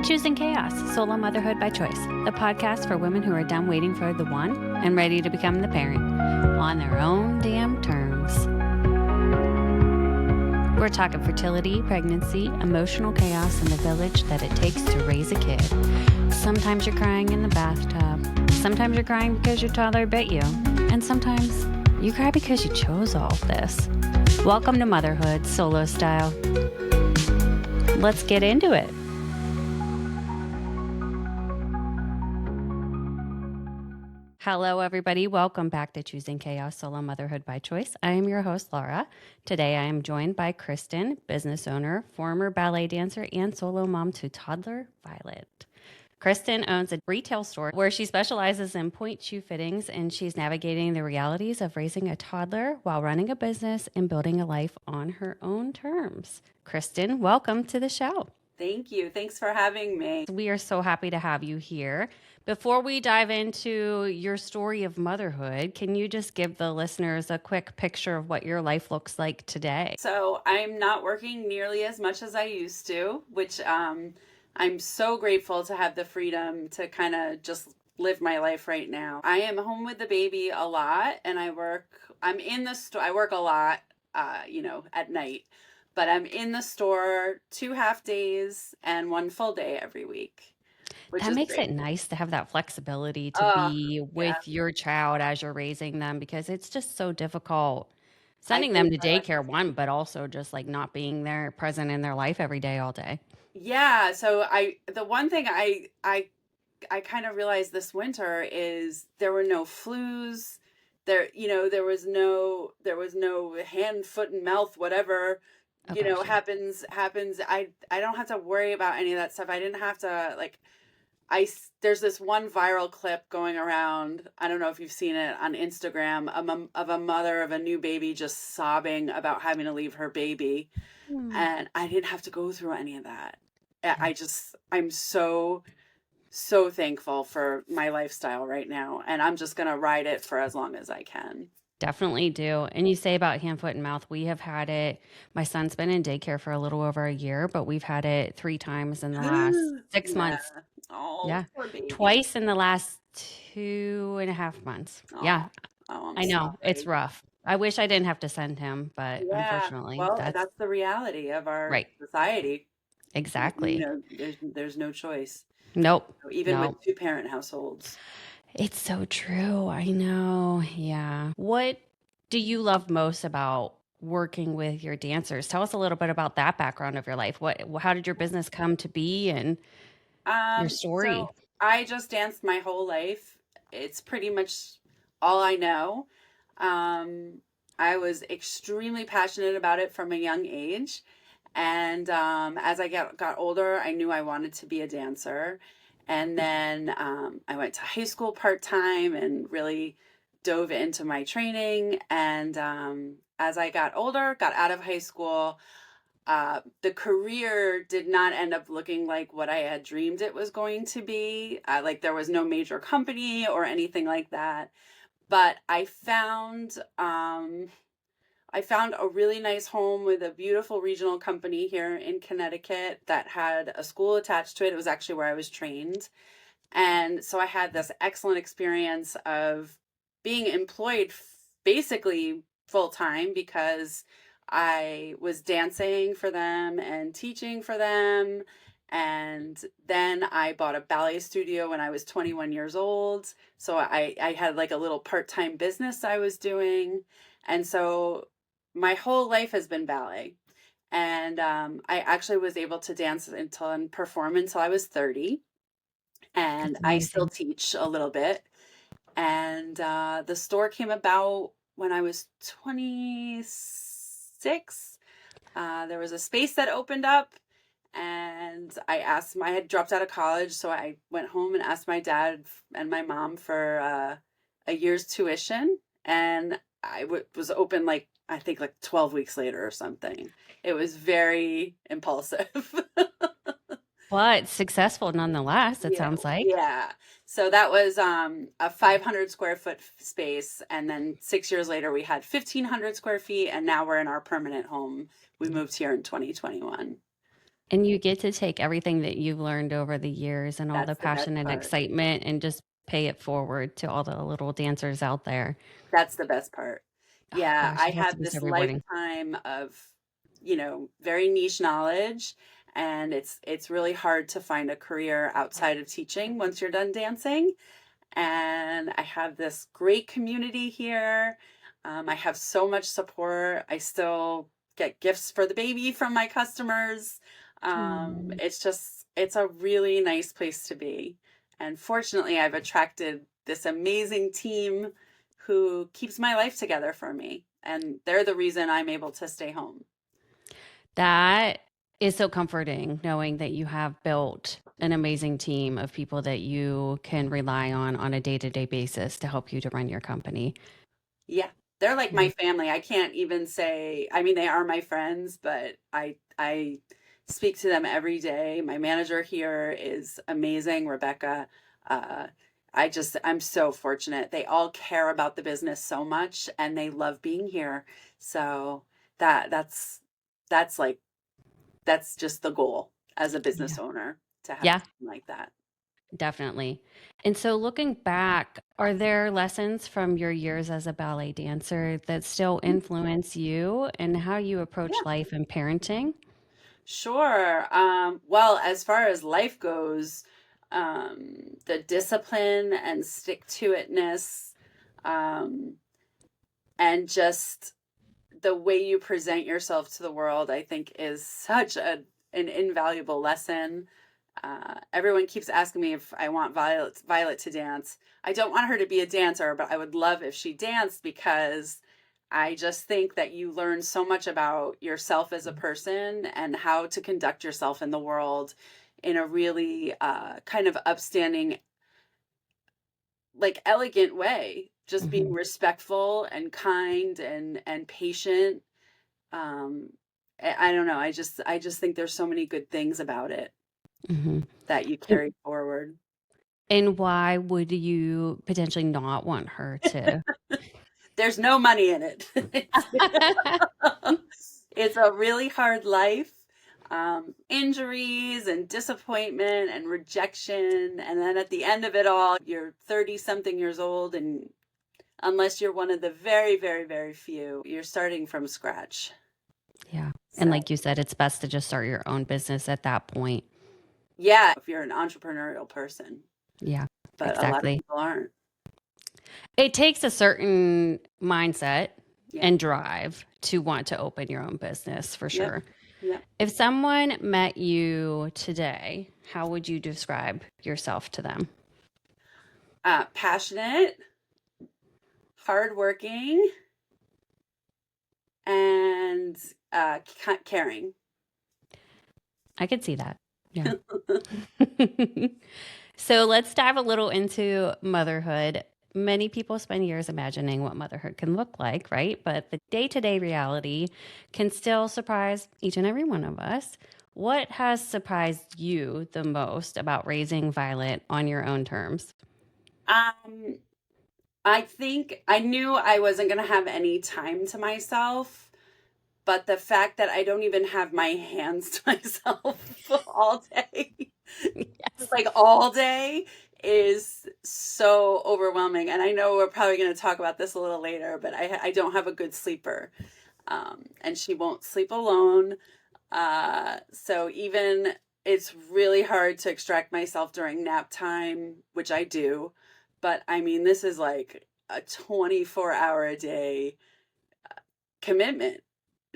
Choosing Chaos, Solo Motherhood by Choice, the podcast for women who are done waiting for the one and ready to become the parent on their own damn terms. We're talking fertility, pregnancy, emotional chaos, and the village that it takes to raise a kid. Sometimes you're crying in the bathtub. Sometimes you're crying because your toddler bit you. And sometimes you cry because you chose all of this. Welcome to Motherhood, solo style. Let's get into it. Hello, everybody. Welcome back to Choosing Chaos, Solo Motherhood by Choice. I am your host, Laura. Today, I am joined by Kristin, business owner, former ballet dancer, and solo mom to toddler Violet. Kristin owns a retail store where she specializes in pointe shoe fittings, and she's navigating the realities of raising a toddler while running a business and building a life on her own terms. Kristin, welcome to the show. Thank you. Thanks for having me. We are so happy to have you here. Before we dive into your story of motherhood, can you just give the listeners a quick picture of what your life looks like today? So I'm not working nearly as much as I used to, which I'm so grateful to have the freedom to kind of just live my life right now. I am home with the baby a lot, and I'm in the store. I work a lot, at night. But I'm in the store 2 half days and 1 full day every week. That makes great. it nice to have that flexibility to be with your child as you're raising them, because it's just so difficult sending them to daycare, one, but also just like not being there present in their life every day, all day. Yeah. So the one thing I kind of realized this winter is there were no flus. There was no hand, foot, and mouth, whatever, happens. I don't have to worry about any of that stuff. I didn't have to there's this one viral clip going around. I don't know if you've seen it on Instagram of a mother of a new baby just sobbing about having to leave her baby. And I didn't have to go through any of that. I'm so thankful for my lifestyle right now. And I'm just going to ride it for as long as I can. Definitely do. And you say about hand, foot, and mouth, we have had it. My son's been in daycare for a little over a year, but we've had it 3 times in the last 6 months. Oh, Yeah. poor baby. Twice in the last 2.5 months. Yeah. I know. Sorry. It's rough. I wish I didn't have to send him, but unfortunately, well, that's the reality of our society. Exactly. There's no choice. Nope. Even with 2-parent households. It's so true. I know. Yeah. What do you love most about working with your dancers? Tell us a little bit about that background of your life. How did your business come to be, and your story? So I just danced my whole life. It's pretty much all I know. I was extremely passionate about it from a young age. And as I got older, I knew I wanted to be a dancer. And then I went to high school part-time and really dove into my training. And as I got older, got out of high school, the career did not end up looking like what I had dreamed it was going to be. There was no major company or anything like that. But I found a really nice home with a beautiful regional company here in Connecticut that had a school attached to it. It was actually where I was trained. And so I had this excellent experience of being employed basically full time, because I was dancing for them and teaching for them. And then I bought a ballet studio when I was 21 years old. So I had like a little part-time business I was doing. And so my whole life has been ballet. And I actually was able to dance and perform until I was 30. And I still teach a little bit. And the store came about when I was 26. There was a space that opened up, and I had dropped out of college, so I went home and asked my dad and my mom for a year's tuition, and I was open I think 12 weeks later or something. It was very impulsive. But successful nonetheless, it sounds like. Yeah. So that was a 500 square foot space. And then 6 years later, we had 1,500 square feet. And now we're in our permanent home. We moved here in 2021. And you get to take everything that you've learned over the years and all the That's the best passion and part. excitement and just pay it forward to all the little dancers out there. That's the best part. Oh Yeah, gosh, I it has to had be so this rewarding. lifetime of, very niche knowledge, and it's really hard to find a career outside of teaching once you're done dancing. And I have this great community here. I have so much support. I still get gifts for the baby from my customers. Oh, It's a really nice place to be. And fortunately, I've attracted this amazing team who keeps my life together for me. And they're the reason I'm able to stay home. that is so comforting knowing that you have built an amazing team of people that you can rely on a day-to-day basis to help you to run your company. Yeah. They're like Yeah. my family. I can't even say, I mean, they are my friends, but I speak to them every day. My manager here is amazing, Rebecca. Uh, I'm so fortunate. They all care about the business so much and they love being here. So that that's that's like that's just the goal as a business Yeah. owner to have a Yeah, team like that. definitely. And so looking back, are there lessons from your years as a ballet dancer that still Mhm. influence you and how you approach Yeah. life and parenting? Sure. Well, as far as life goes, the discipline and stick to itness, um, and just the way you present yourself to the world, I think is such an invaluable lesson. Everyone keeps asking me if I want Violet to dance. I don't want her to be a dancer, but I would love if she danced because I just think that you learn so much about yourself as a person and how to conduct yourself in the world in a really kind of upstanding, like elegant way. Just being Hmm. respectful and kind and patient. Um, I don't know. I just think there's so many good things about it Hmm. that you carry forward. And why would you potentially not want her to? There's no money in it. It's a really hard life. Injuries and disappointment and rejection. And then at the end of it all, you're 30 something years old. And unless you're one of the very, very, very few, you're starting from scratch. Yeah. And So, like you said, it's best to just start your own business at that point. yeah, if you're an entrepreneurial person, Yeah, but a lot of exactly. people aren't. It takes a certain mindset Yeah. and drive to want to open your own business for Yep. sure. Yep. If someone met you today, how would you describe yourself to them? Passionate, hardworking, and caring. I could see that. Yeah. So let's dive a little into motherhood. Many people spend years imagining what motherhood can look like, right? But the day to day reality can still surprise each and every one of us. What has surprised you the most about raising Violet on your own terms? Um, I think I knew I wasn't going to have any time to myself, but the fact that I don't even have my hands to myself all day, just Yes. like all day, is so overwhelming. And I know we're probably going to talk about this a little later, but I don't have a good sleeper. And she won't sleep alone. So even it's really hard to extract myself during nap time, which I do. But I mean, this is like a 24-hour a day commitment.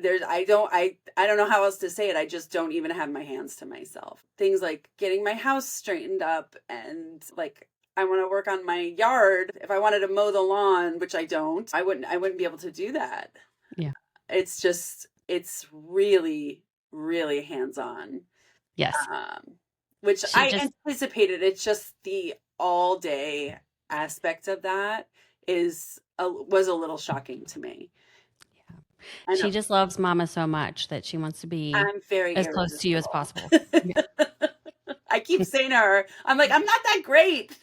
I don't know how else to say it. I just don't even have my hands to myself. Things like getting my house straightened up and like I want to work on my yard. If I wanted to mow the lawn, which I don't, I wouldn't be able to do that. Yeah. It's really, really hands-on. Yes. Um, which She I just, anticipated. It's just the all day aspect of that was a little shocking to me. yeah. I She know just loves mama so much that she wants to be I'm very as close to you as irresistible. possible. Yeah. I keep saying to her, I'm like, I'm not that great.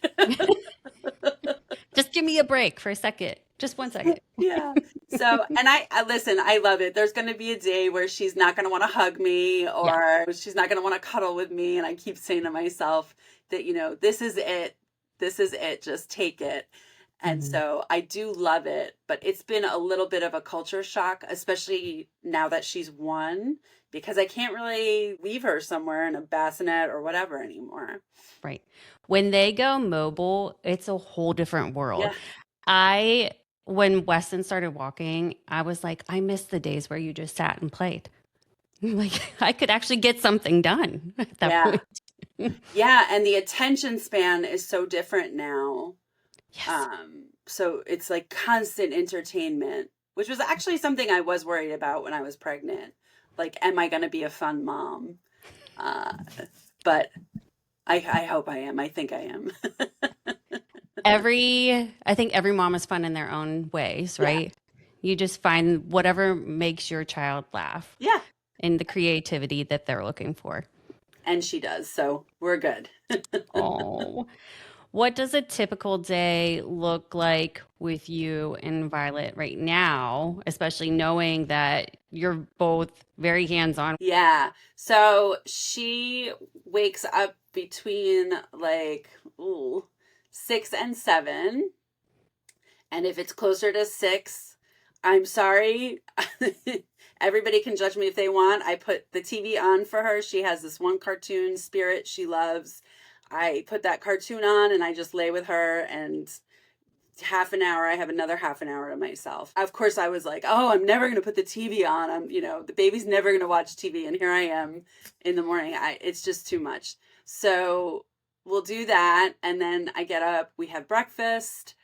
Just give me a break for a second. Just 1 second. Yeah. So, and I listen, I love it. There's going to be a day where she's not going to want to hug me Yeah. or she's not going to want to cuddle with me. And I keep saying to myself that, this is it. This is it. Just take it. And Mhm. so I do love it, but it's been a little bit of a culture shock, especially now that she's one, because I can't really leave her somewhere in a bassinet or whatever anymore. Right. When they go mobile, it's a whole different world. Yeah. I, when Weston started walking, I was like, I miss the days where you just sat and played. Like, I could actually get something done at that Yeah. point. Yeah. And the attention span is so different now. Yes. So it's like constant entertainment, which was actually something I was worried about when I was pregnant. Like, am I going to be a fun mom? Uh, but I hope I am. I think I am. I think every mom is fun in their own ways, Yeah. right? You just find whatever makes your child laugh Yeah. and the creativity that they're looking for. And she does. So we're good. Oh, what does a typical day look like with you and Violet right now, especially knowing that you're both very hands-on? Yeah. So she wakes up between like 6 and 7. And if it's closer to 6, I'm sorry. Everybody can judge me if they want. I put the TV on for her. She has this one cartoon, Spirit, she loves. I put that cartoon on and I just lay with her, and half an hour, I have another half an hour to myself. Of course, I was like, oh, I'm never going to put the TV on. The baby's never going to watch TV. And here I am in the morning. It's just too much. So we'll do that. And then I get up, we have breakfast.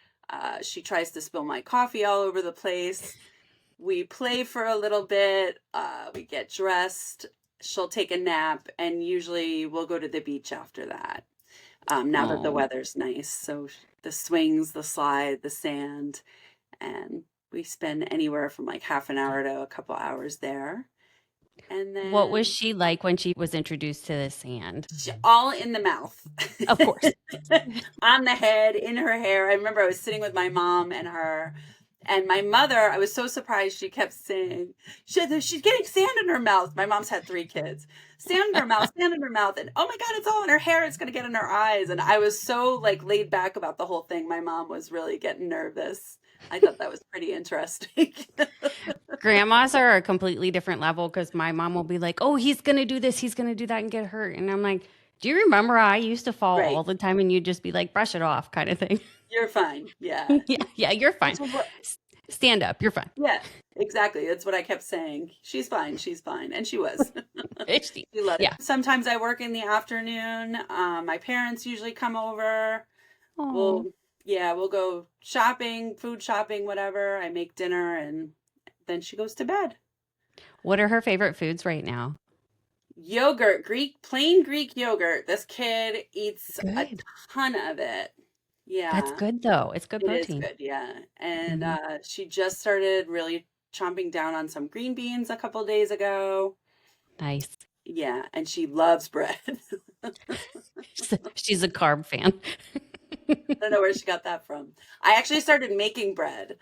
She tries to spill my coffee all over the place. We play for a little bit. We get dressed. She'll take a nap. And usually we'll go to the beach after that. Now that the Oh, weather's nice. So the swings, the slide, the sand, and we spend anywhere from like half an hour to a couple hours there. And what was then she like when she was introduced to the sand? all in the mouth, Of course. on the head, in her hair. I remember I was sitting with my mom and her. And my mother, I was so surprised. She kept saying, she's getting sand in her mouth. My mom's had 3 kids. Sand in her mouth, sand in her mouth. And oh my God, it's all in her hair. It's going to get in her eyes. And I was so like laid back about the whole thing. My mom was really getting nervous. I thought that was pretty interesting. Grandmas are a completely different level because my mom will be like, oh, he's going to do this, he's going to do that and get hurt. And I'm like, do you remember I used to fall Right. all the time and you'd just be like, brush it off kind of thing. You're fine. Yeah. Yeah, you're fine. Which is what, Stand up, you're fine. yeah, exactly. That's what I kept saying. She's fine. She's fine. And she was. She loved it. Yeah. Sometimes I work in the afternoon. My parents usually come over. Oh, We'll, yeah, we'll go shopping, food shopping, whatever. I make dinner and then she goes to bed. what are her favorite foods right now? Yogurt, plain Greek yogurt. This kid eats a Good. ton of it. That's Yeah, good though. It's good it is protein. good. Yeah. And Mhm. she just started really chomping down on some green beans a couple days ago. Nice. Yeah, and she loves bread. I She's a carb fan. don't know where she got that from. I actually started making bread.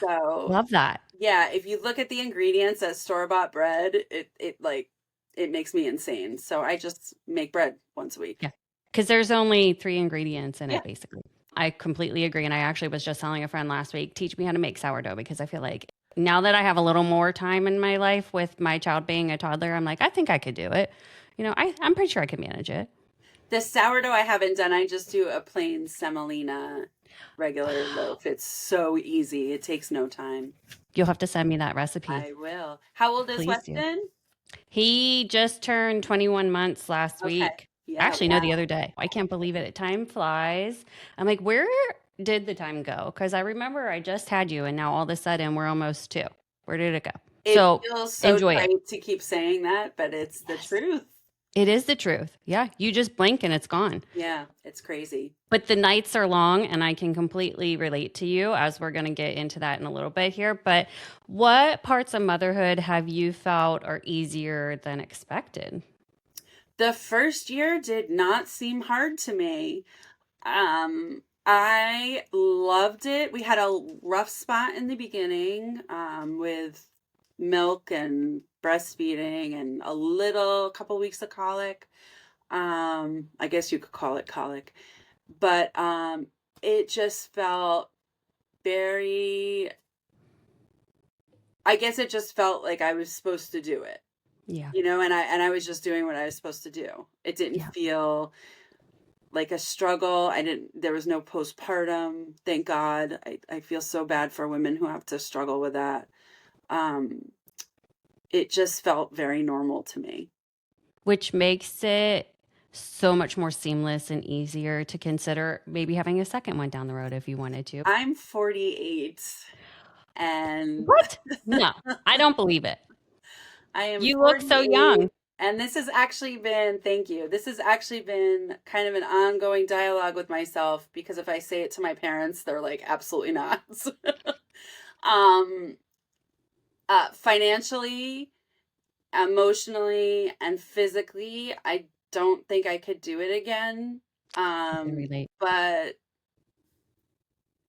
So, Love that. yeah, if you look at the ingredients as store-bought bread, it makes me insane. So I just make bread once a week. Yeah. Because there's only three ingredients in Yeah. it, basically. I completely agree. And I actually was just telling a friend last week, teach me how to make sourdough because I feel like now that I have a little more time in my life with my child being a toddler, I'm like, I think I could do it. I'm pretty sure I could manage it. The sourdough I haven't done. I just do a plain semolina regular loaf. It's so easy. It takes no time. You'll have to send me that recipe. I will. How old is Please do. Weston? He just turned 21 months last Okay. week. Yeah, Actually, no, the wow. other day. I can't believe it. Time flies. I'm like, where did the time go? Because I remember I just had you, and now all of a sudden we're almost 2. Where did it go? It So feels so enjoy it. trite to keep saying that, but it's the Yes, truth. it is the truth. Yeah, you just blink and it's gone. Yeah, it's crazy. But the nights are long, and I can completely relate to you as we're going to get into that in a little bit here. But what parts of motherhood have you felt are easier than expected? The first year did not seem hard to me. I loved it. We had a rough spot in the beginning with milk and breastfeeding and a couple weeks of colic. I guess you could call it colic, but it just felt very, I guess it just felt like I was supposed to do it, Yeah. and I was just doing what I was supposed to do. It didn't Yeah. feel like a struggle. There was no postpartum, thank God. I feel so bad for women who have to struggle with that. Um, it just felt very normal to me. Which makes it so much more seamless and easier to consider maybe having a second one down the road if you wanted to. I'm 48 and What? No, I don't believe it. I am You look so 48. young. And thank you. This has actually been kind of an ongoing dialogue with myself because if I say it to my parents, they're like, absolutely not. um, Financially, emotionally, and physically, I don't think I could do it again. I can relate. But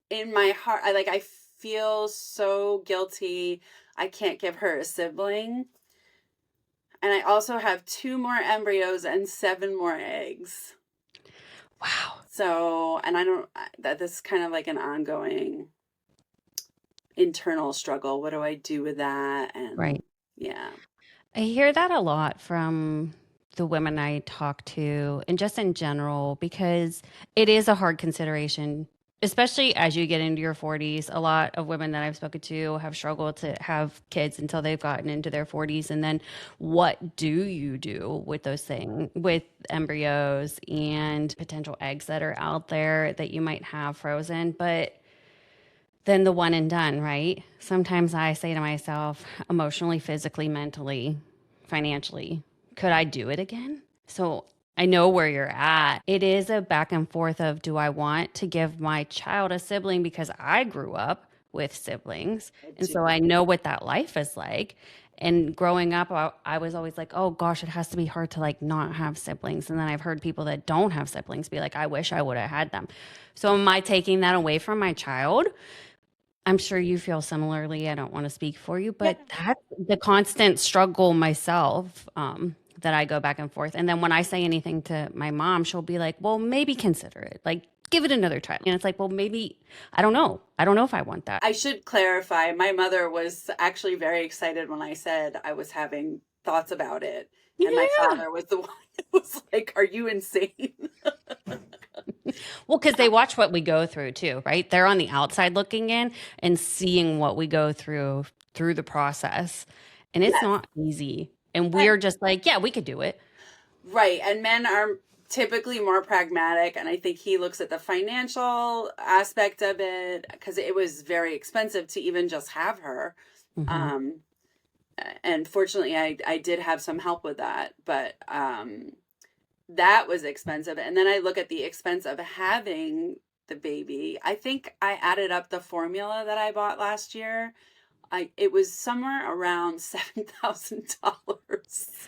in my heart, I feel so guilty. I can't give her a sibling. And I also have 2 more embryos and 7 more eggs. Wow. So, and I don't, that this is kind of like an ongoing internal struggle. What do I do with that? And Right. yeah. I hear that a lot from the women I talk to and just in general because it is a hard consideration, especially as you get into your 40s. A lot of women that I've spoken to have struggled to have kids until they've gotten into their 40s. And then what do you do with those things, with embryos and potential eggs that are out there that you might have frozen? But then the one and done, right? Sometimes I say to myself, emotionally, physically, mentally, financially, could I do it again? So I know where you're at. It is a back and forth of do I want to give my child a sibling because I grew up with siblings. I And do. so I know what that life is like. And growing up, I was always like, oh gosh, it has to be hard to like not have siblings. And then I've heard people that don't have siblings be like, I wish I would have had them. So am I taking that away from my child? I'm sure you feel similarly. I don't want to speak for you, Yeah. but that's the constant struggle myself that I go back and forth. And then when I say anything to my mom, she'll be like, well, maybe consider it. Like, give it another try. And it's like, well, maybe, I don't know. I don't know if I want that. I should clarify, my mother was actually very excited when I said I was having thoughts about it. And my Yeah. father was the one that was like, are you insane? Well, because they watch what we go through too, right? They're on the outside looking in and seeing what we go through the process. And it's Yes. not easy. And And we're just like, yeah, we could do it. right. And men are typically more pragmatic. And I think he looks at the financial aspect of it because it was very expensive to even just have her. Hmm. Um, and fortunately, I did have some help with that. But that was expensive. And then I look at the expense of having the baby. I think I added up the formula that I bought last year. It was somewhere around $7,000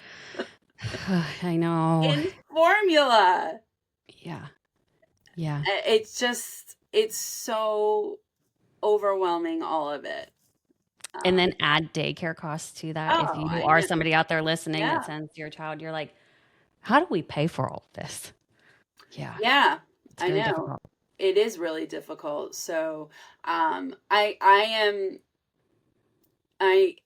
I know. in formula. Yeah. Yeah. It's so overwhelming, all of it. And Um, then add daycare costs to that. If oh, you I are know. somebody out there listening that Yeah. sends your child, you're like, how do we pay for all of this? Yeah. Yeah, It's I very know. difficult. It is really difficult. So, I am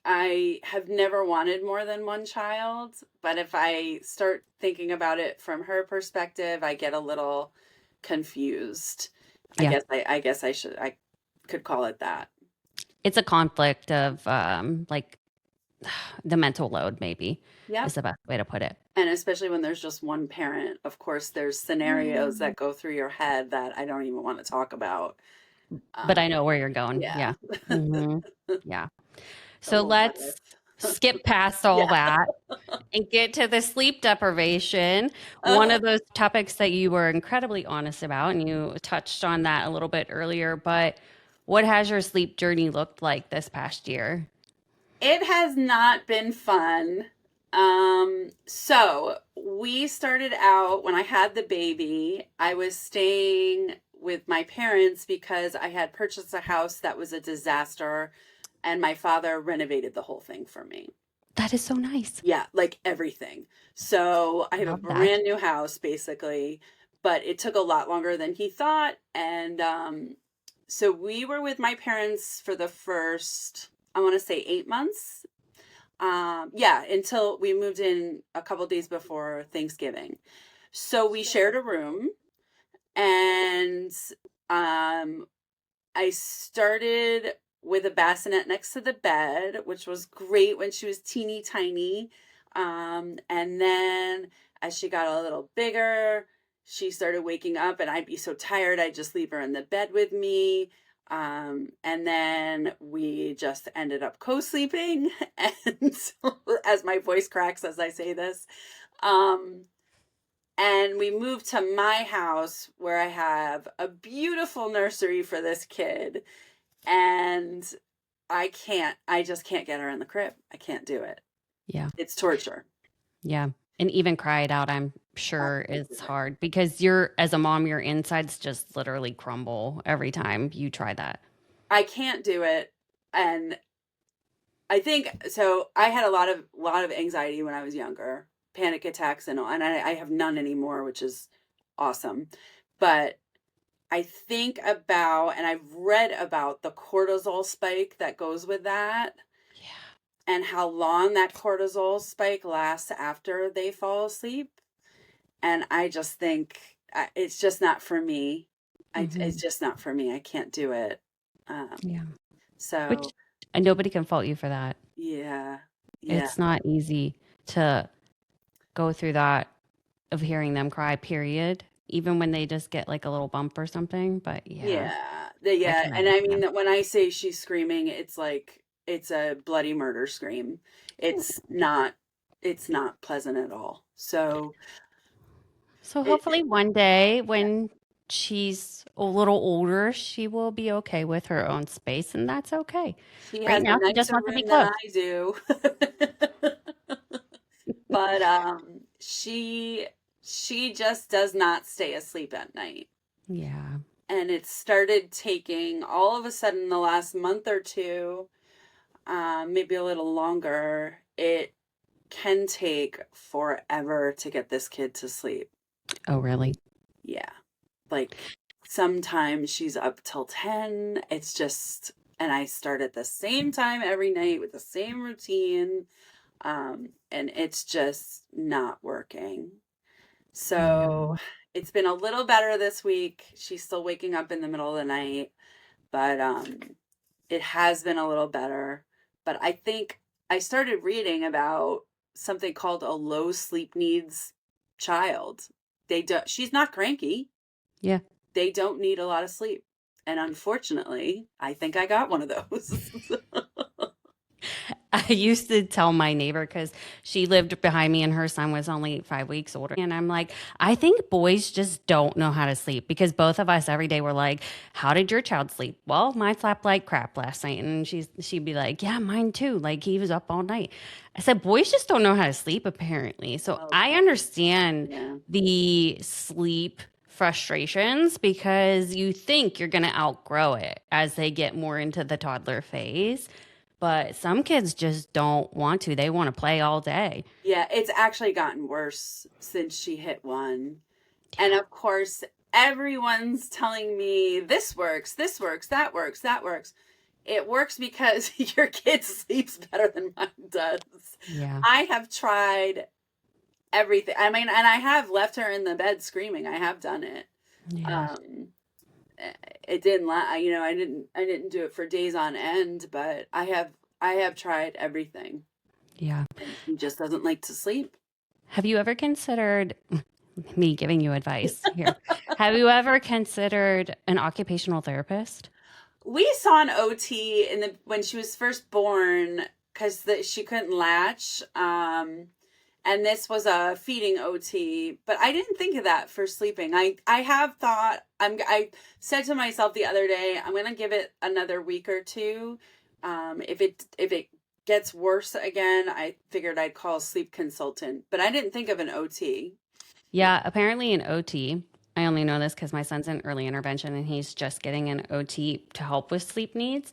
I have never wanted more than one child, but if I start thinking about it from her perspective, I get a little confused. Yeah. I guess I could call it that. It's a conflict of like the mental load, maybe is Yep. the best way to put it. And especially when there's just one parent, of course, there's scenarios Mm. that go through your head that I don't even want to talk about. But I Um, know where you're going. yeah, Yeah. Hmm. Yeah. the So whole what let's if. skip past all Yeah. that and get to the sleep deprivation. One Uh, of those topics that you were incredibly honest about, and you touched on that a little bit earlier, but what has your sleep journey looked like this past year? it has not been fun. So we started out when I had the baby. I was staying with my parents because I had purchased a house that was a disaster and my father renovated the whole thing for me. That is so nice. Yeah, like everything. So I have a Love that. brand new house basically, but it took a lot longer than he thought. And so we were with my parents for the first, I want to say 8 months. Yeah, until we moved in a couple days before Thanksgiving. So we shared a room and um I started with a bassinet next to the bed, which was great when she was teeny tiny. And then as she got a little bigger, she started waking up, and I'd be so tired, I'd just leave her in the bed with me. And then we just ended up co sleeping. And as my voice cracks as I say this, um, and we moved to my house where I have a beautiful nursery for this kid. And I just can't get her in the crib. I can't do it. Yeah. It's torture. Yeah. And even cry it out, I'm I sure can't do is it. hard because as a mom, your insides just literally crumble every time you try that. I can't do it. And I think so I had a lot of anxiety when I was younger, panic attacks and all, and I have none anymore, which is awesome. But I think about and I've read about the cortisol spike that goes with that Yeah. and how long that cortisol spike lasts after they fall asleep. And I just think it's just not for me. It's Hmm. just not for me. I can't do it. Yeah. So Which and nobody can fault you for that. yeah, yeah, It's not easy to go through that of hearing them cry, period. Even when they just get like a little bump or something. But yeah, yeah, I yeah. can And I mean understand. that when I say she's screaming, it's like it's a bloody murder scream. It's not. It's not pleasant at all. So So it. hopefully one day when she's a little older, she will be okay with her own space, and that's okay. She Right has a now, she just nicer wants to be room than close. I do. But she just does not stay asleep at night. Yeah. And it started taking all of a sudden the last month or two, maybe a little longer. It can take forever to get this kid to sleep. Oh, really? Yeah. Like sometimes she's up till 10. It's just, and I start at the same time every night with the same routine. And it's just not working. I So know. it's been a little better this week. She's still waking up in the middle of the night, but it has been a little better. But I think I started reading about something called a low sleep needs child. They do, she's not cranky. Yeah. They don't need a lot of sleep. And unfortunately, I think I got one of those. I used to tell my neighbor because she lived behind me and her son was only 5 weeks older. And I'm like, I think boys just don't know how to sleep because both of us every day were like, how did your child sleep? Well, mine slept like crap last night. And she'd be like, yeah, mine too. Like he was up all night. I said, boys just don't know how to sleep apparently. So Oh, I understand yeah. the sleep frustrations because you think you're going to outgrow it as they get more into the toddler phase. But some kids just don't want to. They want to play all day. Yeah, it's actually gotten worse since she hit one. And Yeah. of course, everyone's telling me this works, this works, that works, that works. It works because your kid sleeps better than mine does. Yeah. I have tried everything. I mean, and I have left her in the bed screaming. I have done it. Yeah. Um, it didn't I didn't do it for days on end, but I have tried everything. Yeah. And he just doesn't like to sleep. Have you ever considered me giving you advice here? Have you ever considered an occupational therapist? We saw an OT in the when she was first born because she couldn't latch. And this was a feeding OT, but I didn't think of that for sleeping. I have thought I said to myself the other day, I'm gonna give it another week or two. If it gets worse again, I figured I'd call a sleep consultant, but I didn't think of an OT. Yeah, apparently an OT. I only know this because my son's in early intervention and he's just getting an OT to help with sleep needs.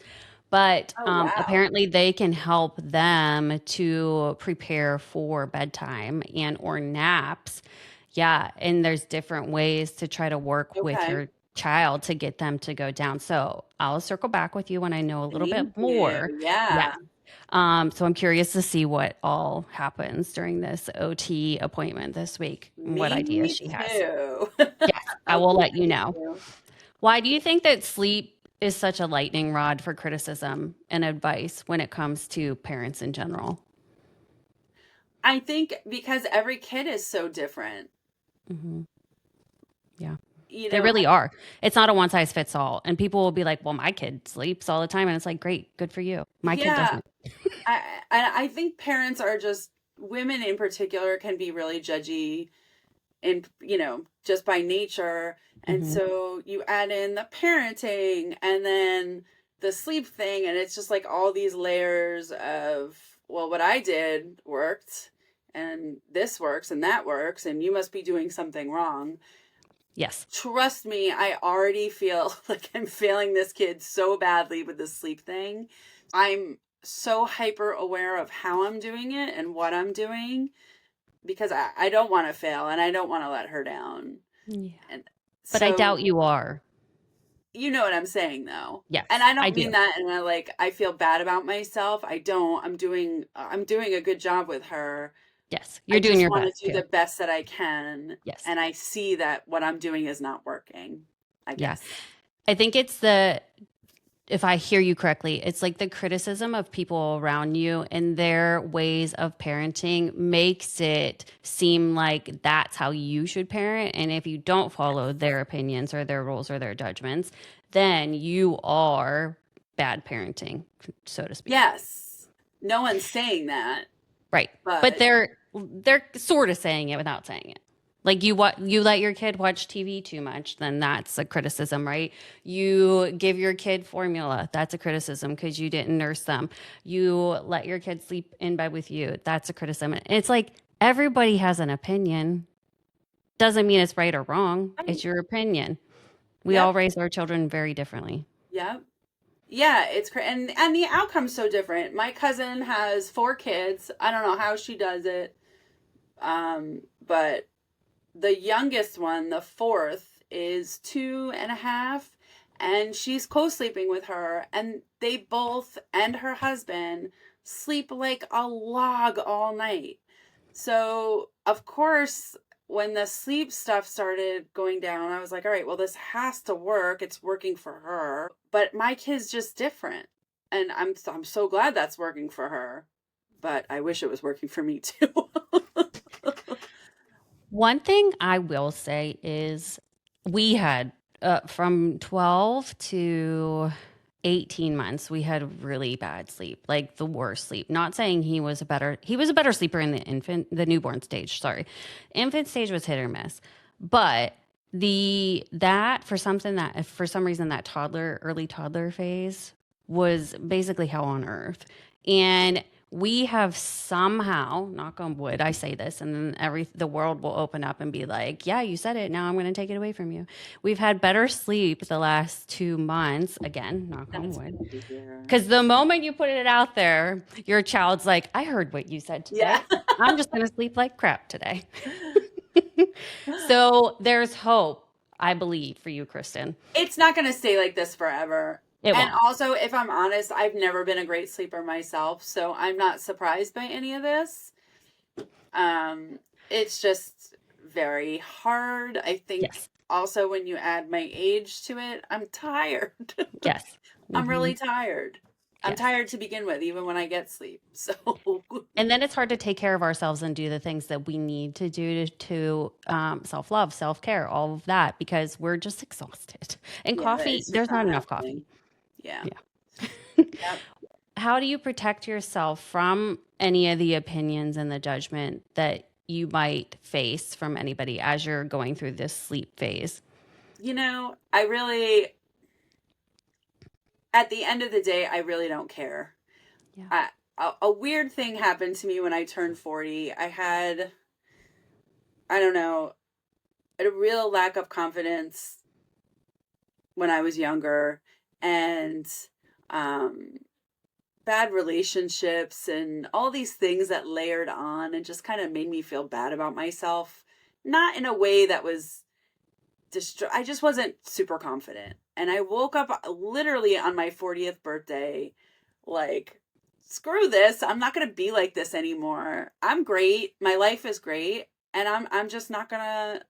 But Oh, wow. apparently, they can help them to prepare for bedtime and or naps. Yeah, and there's different ways to try to work with Okay. your child to get them to go down. So I'll circle back with you when I know a little bit Thank you. more. Yeah. Yes. So I'm curious to see what all happens during this OT appointment this week and what ideas Me she has. too. Yes, I I'll will be let you ready know. to. Why do you think that sleep is such a lightning rod for criticism and advice when it comes to parents in general? I think because every kid is so different. Hmm. Yeah, You they know, really are. It's not a one size fits all. And people will be like, well, my kid sleeps all the time. And it's like, great, good for you. My kid yeah, doesn't. I think parents are just, women in particular can be really judgy and, just by nature. And Hmm. so you add in the parenting and then the sleep thing, and it's just like all these layers of, well, what I did worked, and this works, and that works, and you must be doing something wrong. Yes. Trust me, I already feel like I'm failing this kid so badly with the sleep thing. I'm so hyper aware of how I'm doing it and what I'm doing because I don't want to fail and I don't want to let her down. Yeah. And But I so, doubt you are. you know what I'm saying though. And Yes, I I don't mean do. that and I feel bad about myself. I don't. I'm doing a good job with her. Yes. I You're doing just your want best to do too. the best that I can, Yes. and I see that what I'm doing is not working, I Yeah. guess. I think if I hear you correctly, it's like the criticism of people around you and their ways of parenting makes it seem like that's how you should parent. And if you don't follow their opinions or their rules or their judgments, then you are bad parenting, so to speak. Yes. No one's saying that, Right. But but they're sort of saying it without saying it. Like you let your kid watch TV too much, then that's a criticism, right? You give your kid formula, that's a criticism because you didn't nurse them. You let your kid sleep in bed with you, that's a criticism. And it's like everybody has an opinion. Doesn't mean it's right or wrong. right. It's your opinion. We all Yep. raise our children very differently. Yep. Yeah, and the outcome's so different. My cousin has 4 kids. I don't know how she does it. But the youngest one, the fourth, is 2.5, and she's co-sleeping with her, and they both and her husband sleep like a log all night. So, of course, when the sleep stuff started going down, I was like, all right, well, this has to work. It's working for her. But my kid's just different. And I'm so glad that's working for her. But I wish it was working for me too. One thing I will say is we had from 12 to 18 months, we had really bad sleep, like the worst sleep. Not saying he was a better sleeper in the newborn stage, sorry. Infant stage was hit or miss. But for some reason that early toddler phase was basically hell on earth. And we have somehow, knock on wood, I say this, and then the world will open up and be like, "Yeah, you said it. Now I'm going to take it away from you." We've had better sleep the last 2 months. Again, knock on That's wood, good to hear. because the moment you put it out there, your child's like, "I heard what you said Yeah. today. I'm just going to sleep like crap today." So there's hope, I believe, for you, Kristen. It's not going to stay like this forever. It And won't. also, if I'm honest, I've never been a great sleeper myself, so I'm not surprised by any of this. It's just very hard. I think Yes. also when you add my age to it, I'm tired. Yes. I'm Hmm. really tired. I'm Yes. tired to begin with, even when I get sleep. So, And then it's hard to take care of ourselves and do the things that we need to do to self love, self care, all of that, because we're just exhausted. And yeah, coffee, it's just there's not not enough coffee. happening. Yeah. Yeah. Yep. How do you protect yourself from any of the opinions and the judgment that you might face from anybody as you're going through this sleep phase? I really, at the end of the day, I really don't care. Yeah. I, a weird thing happened to me when I turned 40. I don't know, a real lack of confidence when I was younger, and um, bad relationships and all these things that layered on and just kind of made me feel bad about myself. Not in a way that was I just wasn't super confident. And I woke up literally on my 40th birthday, like, screw this. I'm not going to be like this anymore. I'm great. My life is great. And I'm just not going to,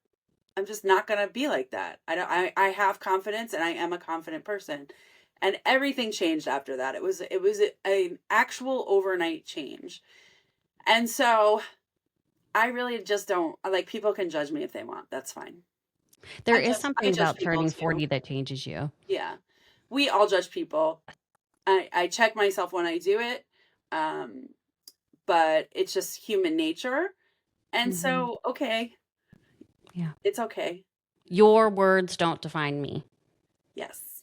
I'm just not going to be like that. I have confidence and I am a confident person. And everything changed after that. It was an actual overnight change. And so I really just don't like, people can judge me if they want. That's fine. There I is judge I something judge about people turning too. 40 that changes you. Yeah. We all judge people. I check myself when I do it. Um, but it's just human nature. And Hmm. so, okay, Yeah. it's okay. Your words don't define me. Yes.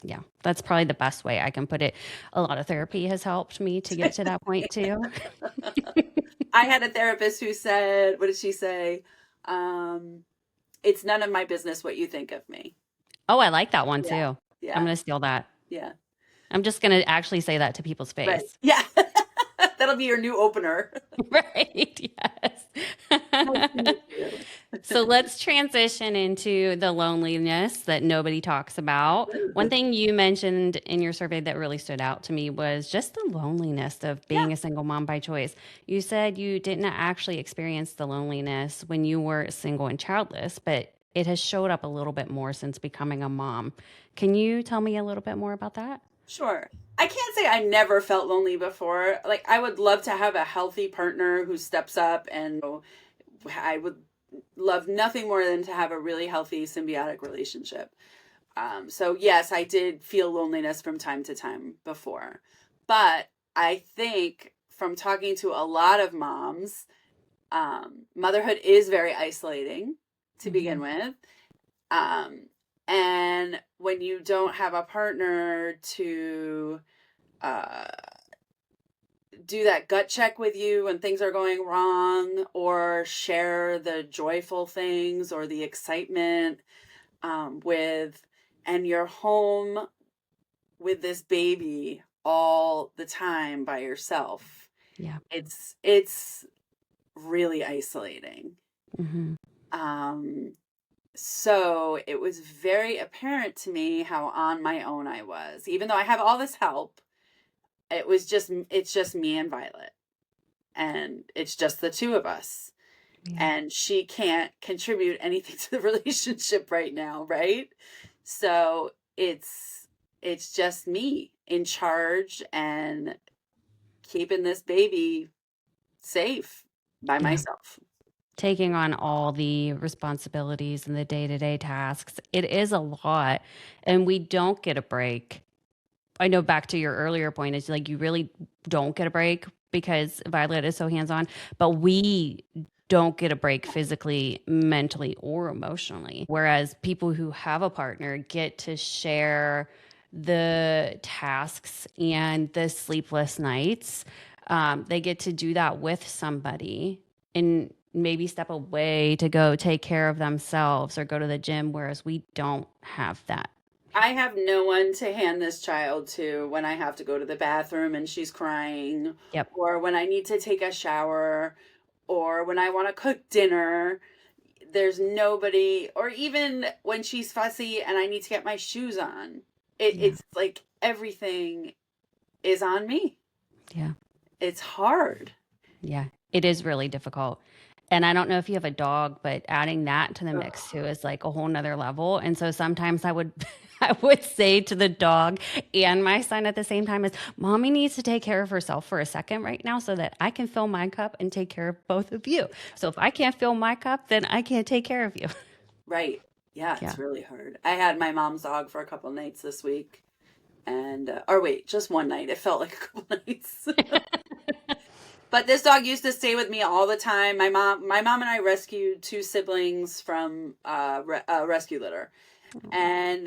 Yeah, that's probably the best way I can put it. A lot of therapy has helped me to get to that point too. I had a therapist who said, what did she say? Um, it's none of my business what you think of me. Oh, I like that one Yeah. too. I'm Yeah. going to steal that. Yeah. I'm just going to actually say that to people's Right. face. Yeah. That'll be your new opener. Right. Nice to Yes. meet you. So let's transition into the loneliness that nobody talks about. One thing you mentioned in your survey that really stood out to me was just the loneliness of Yeah. being a single mom by choice. You said you didn't actually experience the loneliness when you were single and childless, but it has showed up a little bit more since becoming a mom. Can you tell me a little bit more about that? Sure. I can't say I never felt lonely before. Like, I would love to have a healthy partner who steps up, and I would love nothing more than to have a really healthy symbiotic relationship. So yes, I did feel loneliness from time to time before. But I think from talking to a lot of moms, motherhood is very isolating to begin Hmm. with. Um, and when you don't have a partner to uh, do that gut check with you when things are going wrong, or share the joyful things or the excitement with, and you're home with this baby all the time by yourself, Yeah. it's really isolating. Hmm. Um, so it was very apparent to me how on my own I was, even though I have all this help. It's just me and Violet, and it's just the two of us, Yeah. and she can't contribute anything to the relationship right now, right? So it's just me in charge and keeping this baby safe by Yeah. myself. Taking on all the responsibilities and the day-to-day tasks. It is a lot, and we don't get a break. I know back to your earlier point, is like you really don't get a break because Violet is so hands-on, but we don't get a break physically, mentally, or emotionally. Whereas people who have a partner get to share the tasks and the sleepless nights. They get to do that with somebody and maybe step away to go take care of themselves or go to the gym, whereas we don't have that. I have no one to hand this child to when I have to go to the bathroom and she's crying, Yep. or when I need to take a shower, or when I want to cook dinner. There's nobody, or even when she's fussy and I need to get my shoes on. Yeah. It's like everything is on me. Yeah. It's hard. Yeah, it is really difficult. And I don't know if you have a dog, but adding that to the mix too Ugh. is like a whole nother level. And so sometimes I would I would say to the dog and my son at the same time is mommy needs to take care of herself for a second right now so that I can fill my cup and take care of both of you. So if I can't fill my cup, then I can't take care of you. Right. Yeah, Yeah. it's really hard. I had my mom's dog for a couple nights this week, and or wait, just one night. It felt like a couple nights. But this dog used to stay with me all the time. My mom and I rescued two siblings from rescue litter, and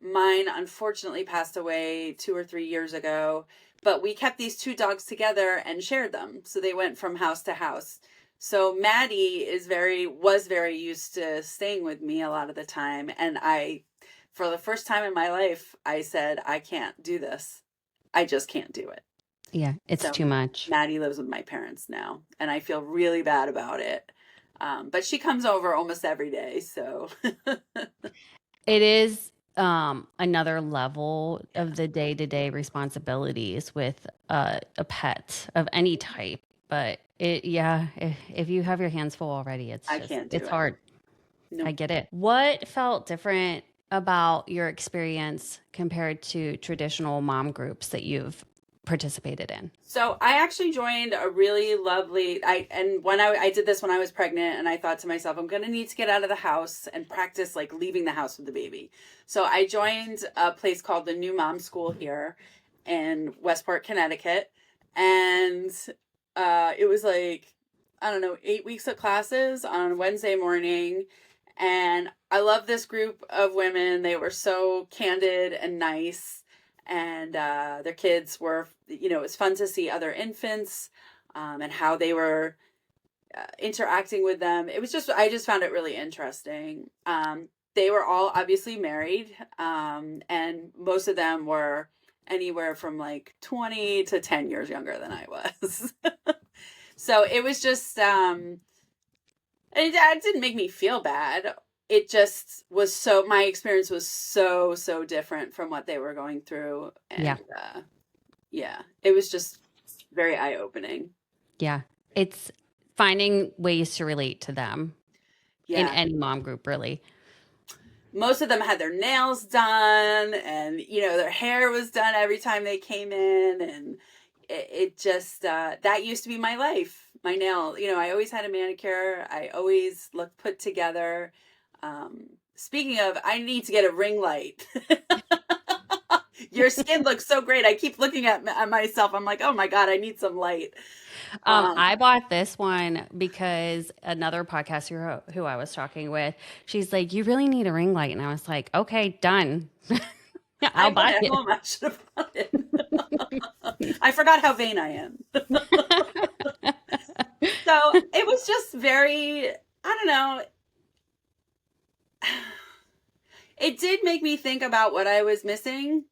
mine unfortunately passed away 2 or 3 years ago. But we kept these two dogs together and shared them, so they went from house to house. So Maddie was very used to staying with me a lot of the time. And for the first time in my life, I said, I can't do this. I just can't do it. Yeah, it's So too much. Maddie lives with my parents now, and I feel really bad about it. But she comes over almost every day. So It is another level yeah, of the day-to-day responsibilities with a pet of any type. But yeah, if you have your hands full already, I can't do it's it. hard. I Nope. get it. What felt different about your experience compared to traditional mom groups that you've participated in? So I actually joined a really lovely and when I did this when I was pregnant, and I thought to myself, I'm gonna need to get out of the house and practice like leaving the house with the baby. So I joined a place called the New Mom School here in Westport, Connecticut. And it was like, I don't know, 8 weeks of classes on Wednesday morning. And I love this group of women. They were so candid and nice, and their kids were, it was fun to see other infants, and how they were interacting with them. I just found it really interesting. They were all obviously married, and most of them were anywhere from like 20 to 10 years younger than I was. So it was just, it didn't make me feel bad. It just was my experience was so, so different from what they were going through. Yeah. And yeah, it was just very eye opening. Yeah. It's finding ways to relate to them in Yeah. any mom group, really. Most of them had their nails done, and, their hair was done every time they came in. And it just, that used to be my life. My nail, I always had a manicure. I always looked put together. Speaking of, I need to get a ring light. Your skin looks so great. I keep looking at myself. I'm like, oh my God, I need some light. I bought this one because another podcaster who I was talking with, she's like, "You really need a ring light," and I was like, "Okay, done. I I'll bought buy it at it." home. I should have bought it. I forgot how vain I am. So it was just very, I don't know. It did make me think about what I was missing.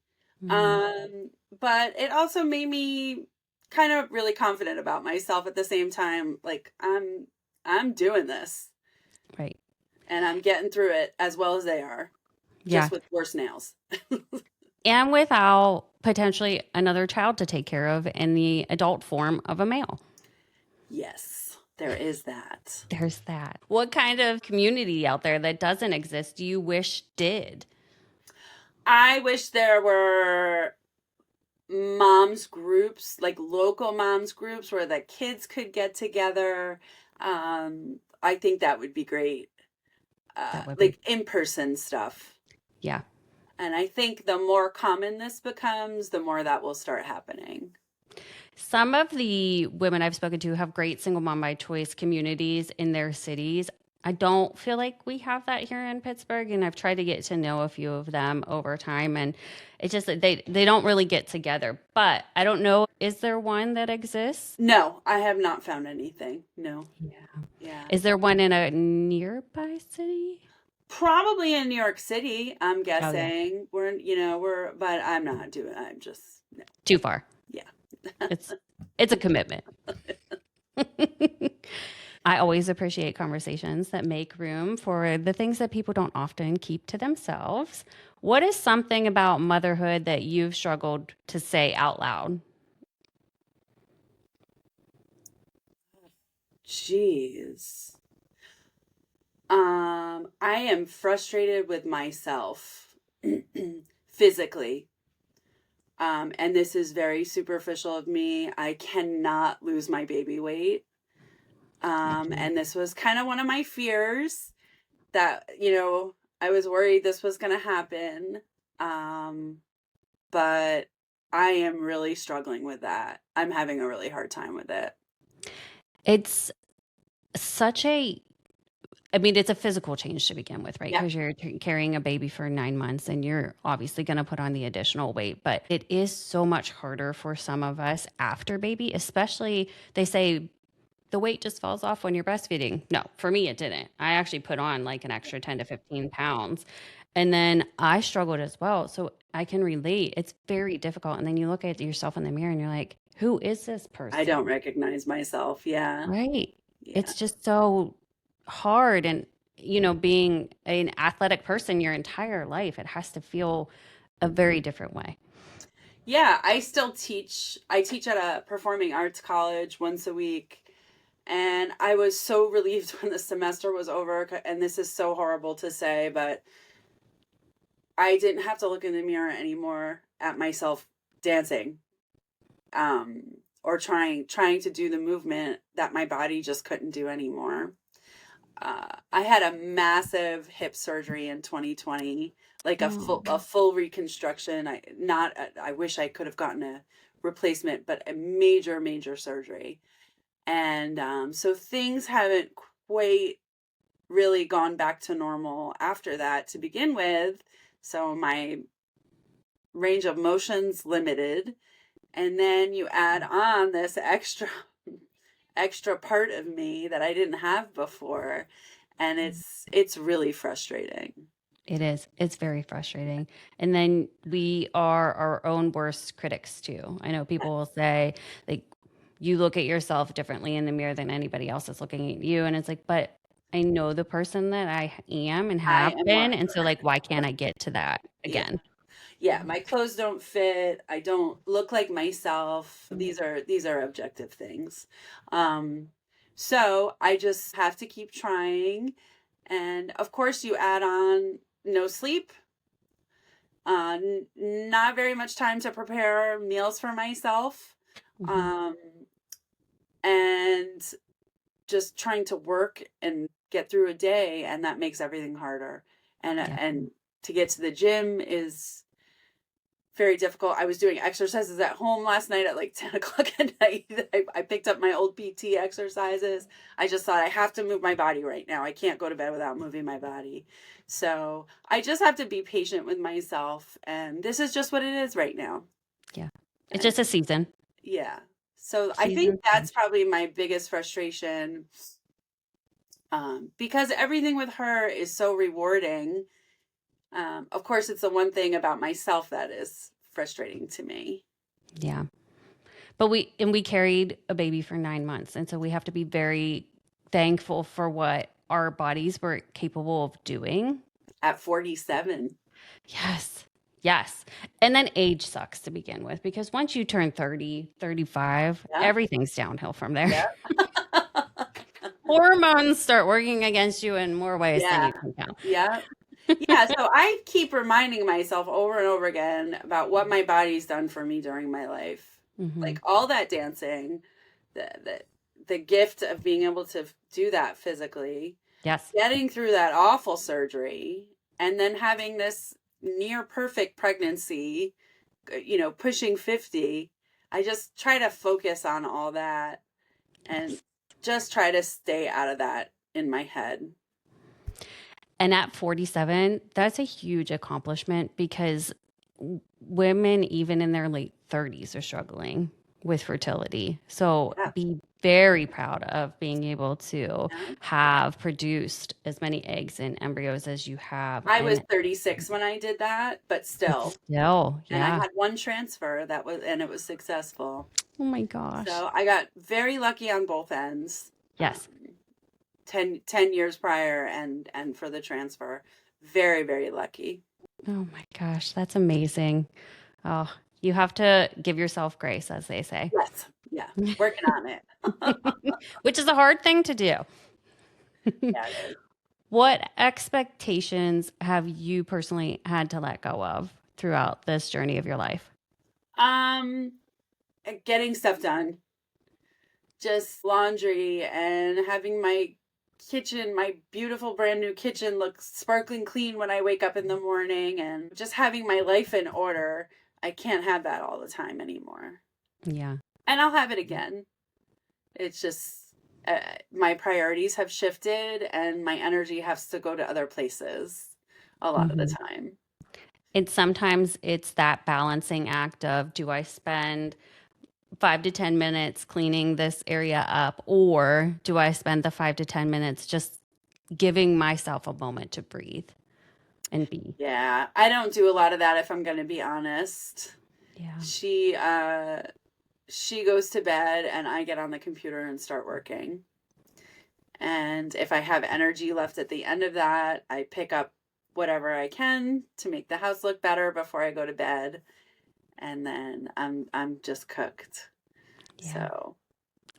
Mhm. Um, but it also made me kind of really confident about myself at the same time. Like, I'm doing this, Right. and I'm getting through it as well as they are, Yeah. just with worse nails. And without potentially another child to take care of in the adult form of a male. Yes, there is that. There's that. What kind of community out there that doesn't exist do you wish did? I wish there were moms groups, like local moms groups where the kids could get together. I think that would be great. That would be, Like in-person stuff. yeah. And I think the more common this becomes, the more that will start happening. Some of the women I've spoken to have great single mom by choice communities in their cities. I don't feel like we have that here in Pittsburgh, and I've tried to get to know a few of them over time, and it's just that they don't really get together. But I don't know, is there one that exists? No, I have not found anything. No. Yeah. Yeah. Is there one in a nearby city? Probably in New York City, I'm Oh yeah, guessing. But I'm just, no. too far. Yeah. It's a commitment. I always appreciate conversations that make room for the things that people don't often keep to themselves. What is something about motherhood that you've struggled to say out loud? Jeez. I am frustrated with myself physically. And this is very superficial of me. I cannot lose my baby weight. I can. And this was kind of one of my fears that, I was worried this was going to happen. Um, but I am really struggling with that. I'm having a really hard time with it. It's such a, I mean, it's a physical change to begin with, right? Yeah. Because you're carrying a baby for 9 months and you're obviously going to put on the additional weight. But it is so much harder for some of us after baby, especially they say the weight just falls off when you're breastfeeding. No, for me, it didn't. I actually put on like an extra 10 to 15 pounds. And then I struggled as well. So I can relate. It's very difficult. And then you look at yourself in the mirror and you're like, who is this I don't person? recognize myself. Yeah. Right. Yeah. It's just so hard. And, being an athletic person your entire life, it has to feel a very different way. Yeah, I still teach. I teach at a performing arts college once a week. And I was so relieved when the semester was over. And this is so horrible to say, but I didn't have to look in the mirror anymore at myself dancing, or trying to do the movement that my body just couldn't do anymore. I had a massive hip surgery in 2020, like Oh, a full reconstruction. I wish I could have gotten a replacement, but a major surgery. And so things haven't quite really gone back to normal after that to begin with. So my range of motion's limited. And then you add on this extra part of me that I didn't have before, and it's really frustrating. it is. It's very frustrating. And then we are our own worst critics too. I know people will say, like, you look at yourself differently in the mirror than anybody else is looking at you. And it's like, but I know the person that I am and I have am been. more. And so, like, why can't I get to that Yeah. again? Yeah, my clothes don't fit. I don't look like myself. These are objective things. Um so I just have to keep trying, and of course you add on no sleep, not very much time to prepare meals for myself, Hmm. um and just trying to work and get through a day, and that makes everything harder. Yeah. And to get to the gym is very difficult. I was doing exercises at home last night at like 10 o'clock at night. I picked up my old PT exercises. I just thought I have to move my body right now. I can't go to bed without moving my body. So I just have to be patient with myself. And this is just what it is right now. Yeah. It's And just a season. yeah. So I think Season that's change. probably my biggest frustration, because everything with her is so rewarding. Of course, it's the one thing about myself that is frustrating to me. Yeah. But we carried a baby for 9 months. And so we have to be very thankful for what our bodies were capable of doing. At 47. Yes. Yes. And then age sucks to begin with because once you turn 30, 35, Yeah. everything's downhill from there. Yeah. Hormones start working against you in more ways than Yeah. you can count. Yeah. Yeah. So I keep reminding myself over and over again about what my body's done for me during my life. Hmm. Like all that dancing, the the the gift of being able to do that physically, Yes. getting through that awful surgery, and then having this near perfect pregnancy, pushing 50. I just try to focus on all that and Yes. just try to stay out of that in my head. And at 47, that's a huge accomplishment because women, even in their late 30s, are struggling with fertility. So Yeah. be very proud of being able to Yeah. have produced as many eggs and embryos as you have. I was And 36 when I did that, but but still. still, And I yeah. had one transfer and it was successful. Oh my gosh. So I got very lucky on both ends. Yes. 10 years prior and for the transfer. Very, very lucky. Oh my gosh. That's amazing. Oh, you have to give yourself grace, as they say, Yes. Yeah. Working on it. which is a hard thing to do. Yeah, it is. What expectations have you personally had to let go of throughout this journey of your life? Um, Getting stuff done. Just laundry and having my beautiful brand new kitchen look sparkling clean when I wake up in the morning, and just having my life in order. I can't have that all the time anymore. Yeah. And I'll have it again. It's just my priorities have shifted and my energy has to go to other places a lot of the Hmm. time. And sometimes it's that balancing act of, do I spend 5 to 10 minutes cleaning this area up, or do I spend the 5 to 10 minutes just giving myself a moment to breathe and be? Yeah, I don't do a lot of that if I'm going to be honest. Yeah. She she goes to bed and I get on the computer and start working. And if I have energy left at the end of that, I pick up whatever I can to make the house look better before I go to bed. And then I'm just cooked. Yeah. So,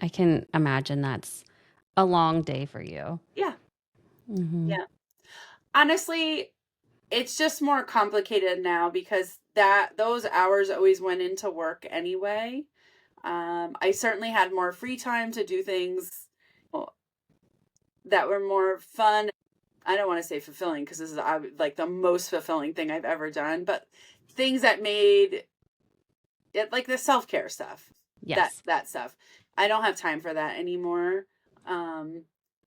I can imagine that's a long day for you. yeah. Hmm. Yeah. Honestly, it's just more complicated now because those hours always went into work anyway. I certainly had more free time to do things that were more fun. I don't want to say fulfilling because this is like the most fulfilling thing I've ever done, but things that made it like the self care stuff, Yes. that stuff. I don't have time for that anymore.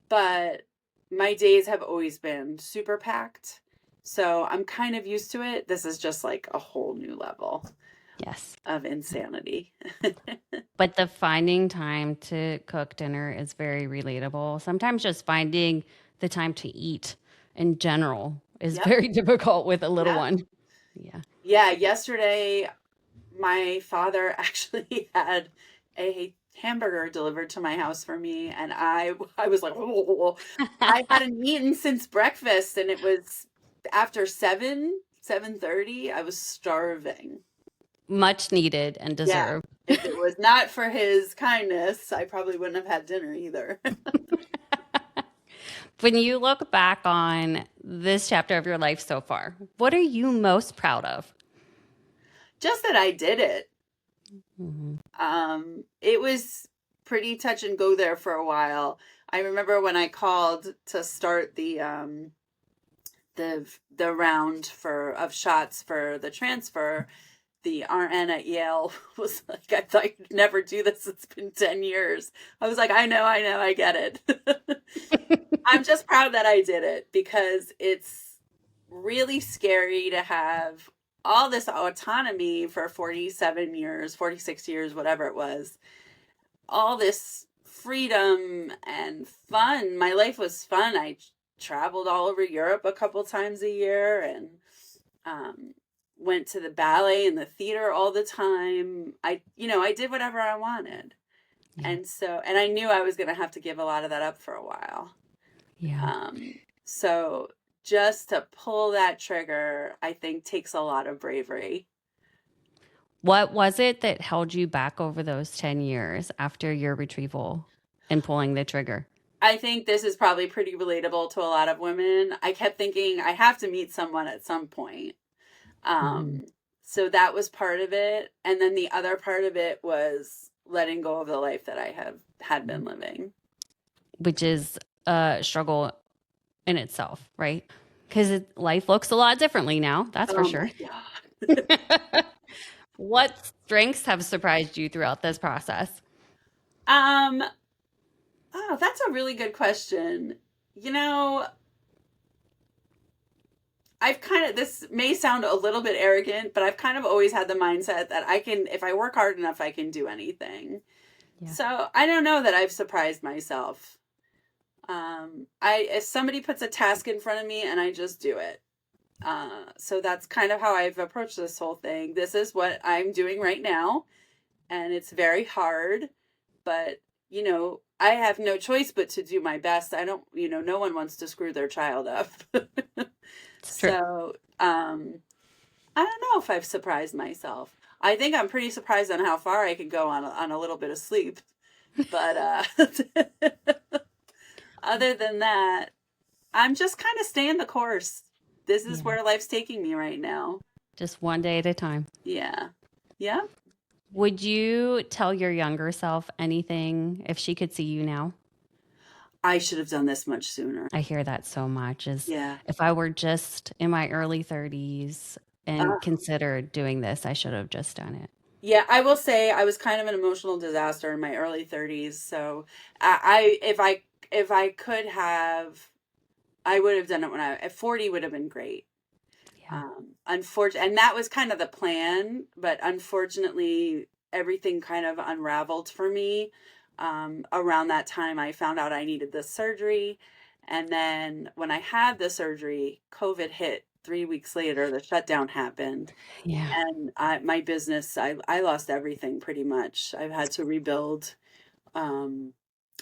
But my days have always been super packed, so I'm kind of used to it. This is just like a whole new level Yes. of insanity. But the finding time to cook dinner is very relatable. Sometimes just finding the time to eat in general is Yep. very difficult with a little Yeah. one. Yeah. Yeah. Yesterday, my father actually had a hamburger delivered to my house for me, and I was like, oh, I hadn't eaten since breakfast, and it was after 7:30. I was starving. Much needed and Yeah. deserved. If it was not for his kindness, I probably wouldn't have had dinner either. When you look back on this chapter of your life so far, what are you most proud of? Just that I did it. Hmm. It was pretty touch and go there for a while. I remember when I called to start the round for of shots for the transfer, the RN at Yale was like, I thought you'd never do this. It's been 10 years. I was like, I know, I get it. I'm just proud that I did it because it's really scary to have all this autonomy for 47 years, 46 years, whatever it was. All this freedom and fun. My life was fun. I traveled all over Europe a couple times a year and um, went to the ballet and the theater all the time. I did whatever I wanted. Yeah. And I knew I was going to have to give a lot of that up for a while. Yeah. So just to pull that trigger, I think takes a lot of bravery. What was it that held you back over those 10 years after your retrieval and pulling the trigger? I think this is probably pretty relatable to a lot of women. I kept thinking I have to meet someone at some point. Hmm. So that was part of it. And then the other part of it was letting go of the life that I have had been living. Which is a struggle in itself, right? Because life looks a lot differently now, that's for Oh sure. my God. What strengths have surprised you throughout this process? Um, oh, that's a really good question. You know, this may sound a little bit arrogant, but I've kind of always had the mindset that if I work hard enough, I can do anything. Yeah. So I don't know that I've surprised myself. If somebody puts a task in front of me and I just do it. So that's kind of how I've approached this whole thing. This is what I'm doing right now, and it's very hard, but I have no choice but to do my best. I don't, no one wants to screw their child up. It's true. So, I don't know if I've surprised myself. I think I'm pretty surprised on how far I can go on a little bit of sleep. But other than that, I'm just kind of staying the course. This is Yeah. where life's taking me right now. Just one day at a time. Yeah. Yeah. Would you tell your younger self anything if she could see you now? I should have done this much sooner. I hear that so much is Yeah. if I were just in my early 30s and Uh, considered doing this, I should have just done it. yeah, I will say I was kind of an emotional disaster in my early 30s. So if I could have, I would have done it when I at 40 would have been great. Yeah. Unfortunately, and that was kind of the plan, but unfortunately, everything kind of unraveled for me. Around that time, I found out I needed this surgery. And then when I had the surgery, COVID hit 3 weeks later, the shutdown happened. Yeah. And my business, I lost everything pretty much. I've had to rebuild. Um,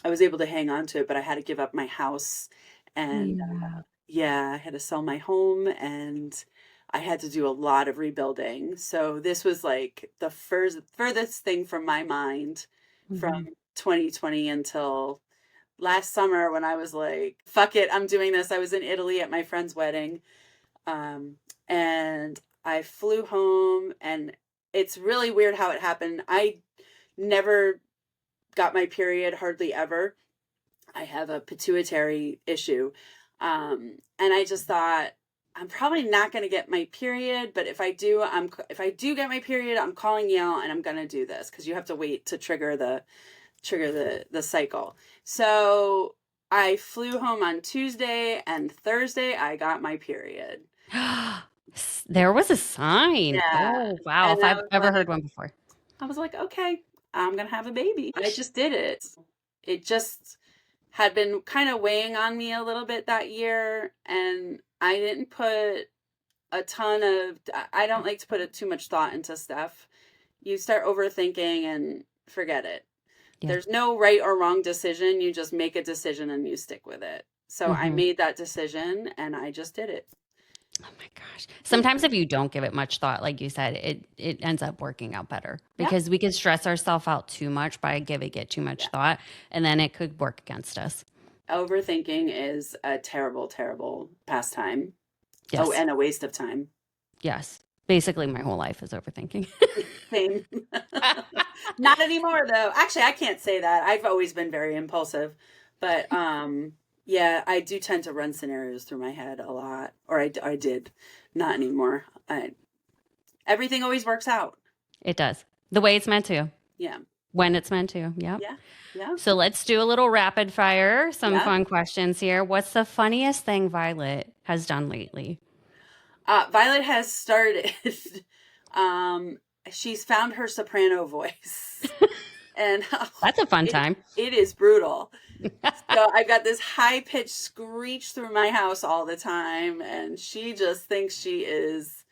I was able to hang on to it, but I had to give up my house. And Yeah. yeah, I had to sell my home and I had to do a lot of rebuilding. So this was like the furthest thing from my mind from Mhm. 2020 until last summer when I was like, fuck it, I'm doing this. I was in Italy at my friend's wedding. Um, and I flew home and it's really weird how it happened. I never got my period hardly ever. I have a pituitary issue. And I just thought I'm probably not going to get my period, but if I do get my period, I'm calling you and I'm going to do this because you have to wait to trigger the cycle. So I flew home on Tuesday and Thursday I got my period. There was a sign. Yeah. Oh, wow. And If I've ever heard one before. I was like, okay, I'm going to have a baby. I just did it. It just had been kind of weighing on me a little bit that year. And I didn't put a ton of, I don't like to put too much thought into stuff. You start overthinking and forget it. Yeah. There's no right or wrong decision. You just make a decision and you stick with it. So I Hmm. made that decision and I just did it. Oh my gosh. Sometimes if you don't give it much thought, like you said, it ends up working out better Yeah. because we can stress ourselves out too much by giving it too much Yeah. thought, and then it could work against us. Overthinking is a terrible, terrible pastime. Oh, Yes. and a waste of time. Yes. Basically, my whole life is overthinking. Same. Not anymore though. Actually, I can't say that. I've always been very impulsive, but yeah, I do tend to run scenarios through my head a lot, or I did. Not anymore. Everything always works out. It does. The way it's meant to, Yeah. when it's meant to. Yep. Yeah. Yeah. So let's do a little rapid fire, some Yeah. fun questions here. What's the funniest thing Violet has done lately? Violet has started. um, she's found her soprano voice, and That's a fun it time. it is brutal. So I've got this high pitched screech through my house all the time, and she just thinks she is,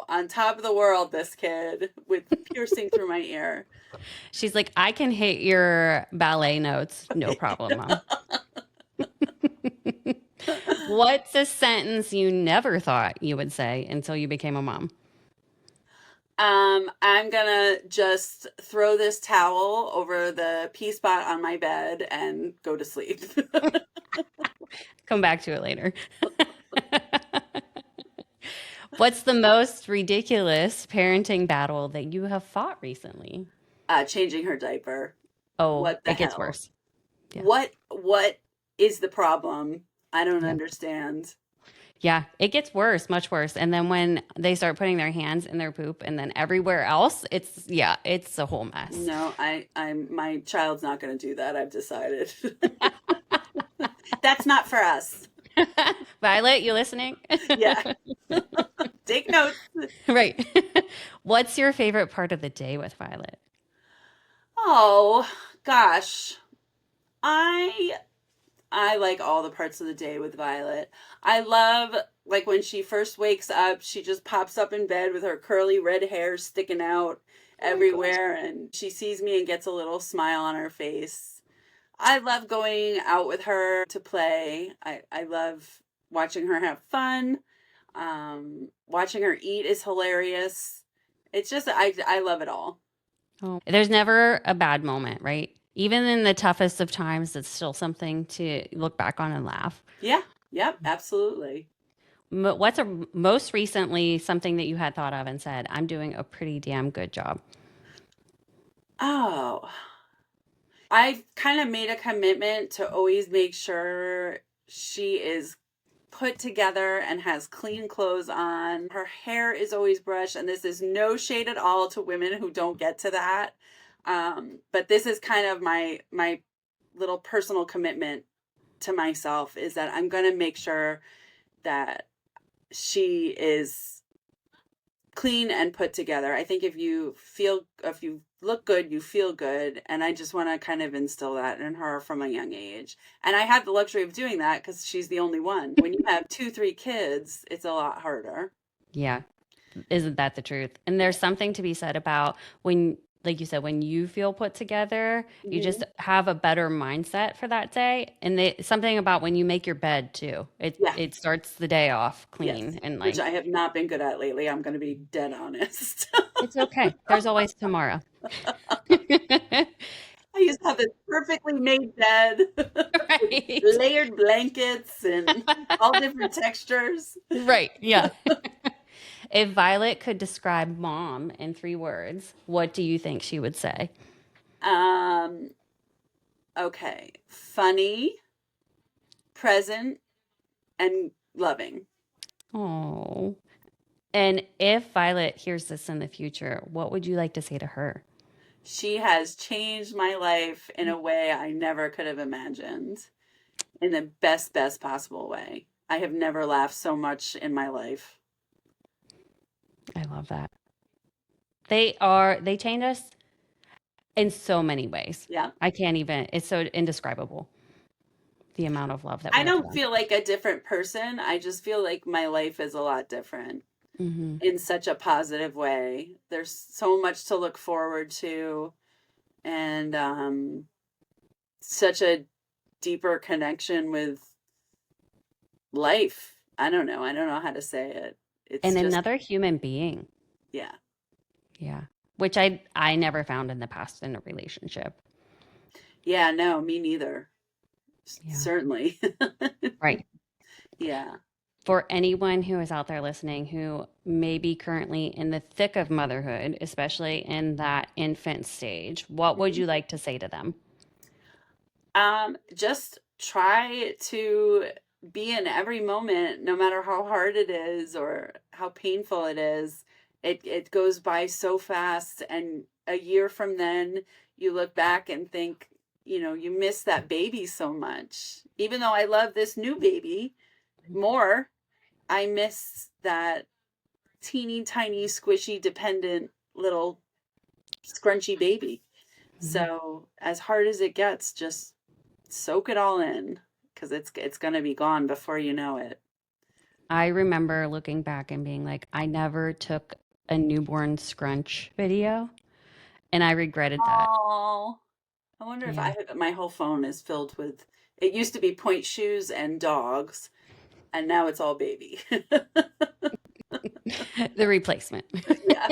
on top of the world. This kid with piercing through my ear. She's like, I can hit your ballet notes, no problem, Mom. What's a sentence you never thought you would say until you became a mom? I'm gonna just throw this towel over the pee spot on my bed and go to sleep. Come back to it later. What's the most ridiculous parenting battle that you have fought recently? Changing her diaper. Oh, What the it gets hell? worse. Yeah. What is the problem? I don't Yeah. understand. Yeah, it gets worse, much worse. And then when they start putting their hands in their poop and then everywhere else, it's a whole mess. No, I'm my child's not going to do that. I've decided. That's not for us. Violet, you listening? Yeah. Take notes. Right. What's your favorite part of the day with Violet? Oh, gosh. I I like all the parts of the day with Violet. I love like when she first wakes up, she just pops up in bed with her curly red hair sticking out Oh my gosh. everywhere and she sees me and gets a little smile on her face. I love going out with her to play. I love watching her have fun. Watching her eat is hilarious. It's just I love it all. Oh, there's never a bad moment, right? Even in the toughest of times, it's still something to look back on and laugh. Yeah. Yep, absolutely. What's most recently something that you had thought of and said, I'm doing a pretty damn good job? Oh, I've kind of made a commitment to always make sure she is put together and has clean clothes on. Her hair is always brushed, and this is no shade at all to women who don't get to that. But this is kind of my little personal commitment to myself is that I'm going to make sure that she is clean and put together. I think if you look good, you feel good. And I just want to kind of instill that in her from a young age. And I have the luxury of doing that because she's the only one. When you have 2, 3 kids, it's a lot harder. Yeah. Isn't that the truth? And there's something to be said about when, like you said, when you feel put together, you just Hmm. have a better mindset for that day. And something about when you make your bed too. It Yeah. it starts the day off Yes. clean and Which like I have not been good at lately. I'm going to be dead honest. it's okay. There's always tomorrow. I used to have this perfectly made bed with Right. layered blankets and all different textures. Right. Yeah. If Violet could describe mom in 3 words, what do you think she would say? Um, okay. Funny, present, and loving. Oh. And if Violet hears this in the future, what would you like to say to her? She has changed my life in a way I never could have imagined, in the best possible way. I have never laughed so much in my life. I love that. They change us in so many ways. Yeah. I can't even, it's so indescribable, the amount of love that we I have for don't them. feel like a different person. I just feel like my life is a lot different Hmm. in such a positive way. There's so much to look forward to, and such a deeper connection with life. I don't know. I don't know how to say it. It's And just, another human being. yeah. Yeah. Which I never found in the past in a relationship. Yeah, no, me neither. Yeah. Certainly. Right. Yeah. For anyone who is out there listening who may be currently in the thick of motherhood, especially in that infant stage, what would Mhm. you like to say to them? Just try to be in every moment, no matter how hard it is or how painful it is. It goes by so fast, and a year from then, you look back and think, you miss that baby so much. Even though I love this new baby more, I miss that teeny tiny, squishy, dependent little scrunchy baby. Mhm. So as hard as it gets, just soak it all in because it's going to be gone before you know it. I remember looking back and being like, I never took a newborn scrunch video, and I regretted that. Oh, I wonder if I Yeah. have my whole phone is filled with. It used to be point shoes and dogs, and now it's all baby. The replacement. Yeah.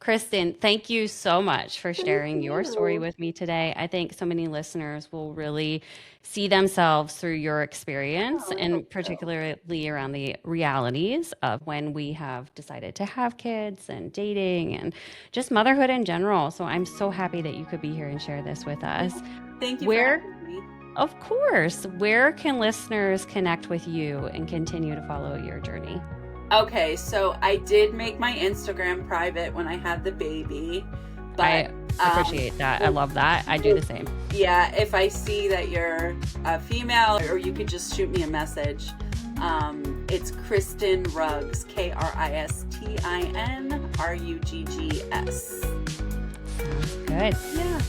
Kristen, thank you so much for Thank sharing your story you. with me today. I think so many listeners will really see themselves through your experience, Oh, I hope and so. particularly around the realities of when we have decided to have kids and dating and just motherhood in general. So I'm so happy that you could be here and share this with us. Thank you for Where, having me. of course, where can listeners connect with you and continue to follow your journey? Okay, so I did make my Instagram private when I had the baby, but I um, appreciate that. I well, love that. I do the same. yeah, if I see that you're a female, or you could just shoot me a message. It's Kristin Ruggs, KristinRuggs. Sounds good. Yeah.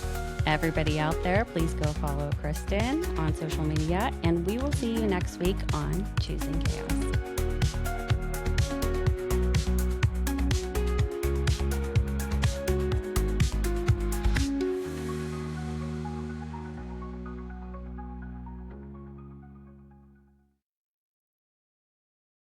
Everybody out there, please go follow Kristen on social media, and we will see you next week on Choosing Chaos.